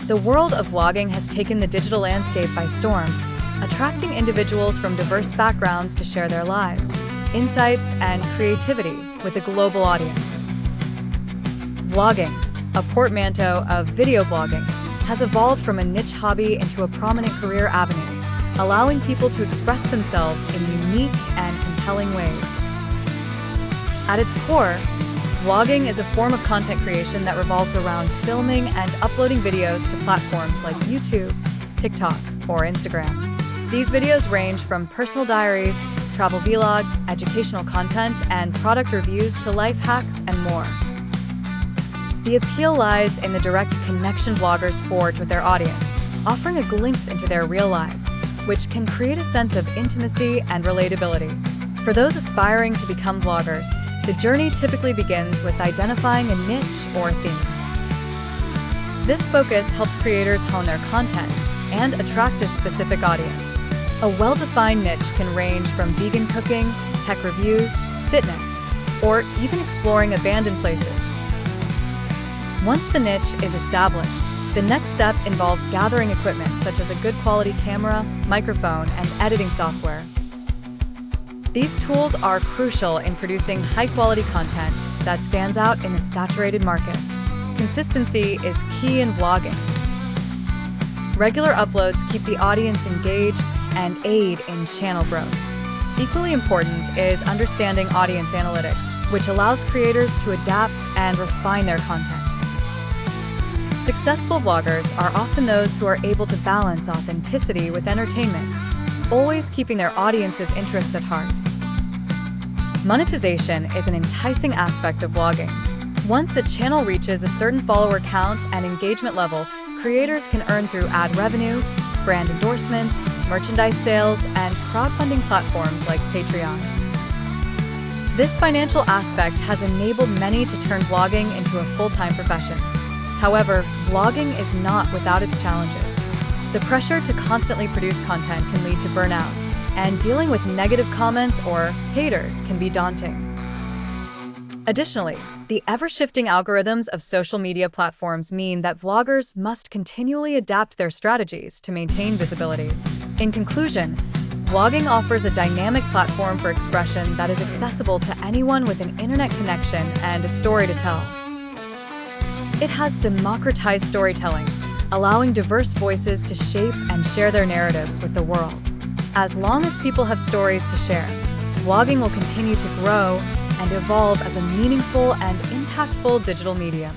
The world of vlogging has taken the digital landscape by storm, attracting individuals from diverse backgrounds to share their lives, insights, and creativity with a global audience. Vlogging, a portmanteau of video blogging, has evolved from a niche hobby into a prominent career avenue, allowing people to express themselves in unique and compelling ways. At its core, vlogging is a form of content creation that revolves around filming and uploading videos to platforms like YouTube, TikTok, or Instagram. These videos range from personal diaries, travel vlogs, educational content, and product reviews to life hacks and more. The appeal lies in the direct connection vloggers forge with their audience, offering a glimpse into their real lives, which can create a sense of intimacy and relatability. For those aspiring to become vloggers, the journey typically begins with identifying a niche or theme. This focus helps creators hone their content and attract a specific audience. A well-defined niche can range from vegan cooking, tech reviews, fitness, or even exploring abandoned places. Once the niche is established, the next step involves gathering equipment such as a good quality camera, microphone, and editing software. These tools are crucial in producing high-quality content that stands out in a saturated market. Consistency is key in vlogging. Regular uploads keep the audience engaged and aid in channel growth. Equally important is understanding audience analytics, which allows creators to adapt and refine their content. Successful vloggers are often those who are able to balance authenticity with entertainment, always keeping their audience's interests at heart. Monetization is an enticing aspect of vlogging. Once a channel reaches a certain follower count and engagement level, creators can earn through ad revenue, brand endorsements, merchandise sales, and crowdfunding platforms like Patreon. This financial aspect has enabled many to turn vlogging into a full-time profession. However, vlogging is not without its challenges. The pressure to constantly produce content can lead to burnout, and dealing with negative comments or haters can be daunting. Additionally, the ever-shifting algorithms of social media platforms mean that vloggers must continually adapt their strategies to maintain visibility. In conclusion, vlogging offers a dynamic platform for expression that is accessible to anyone with an internet connection and a story to tell. It has democratized storytelling, allowing diverse voices to shape and share their narratives with the world. As long as people have stories to share, vlogging will continue to grow and evolve as a meaningful and impactful digital medium.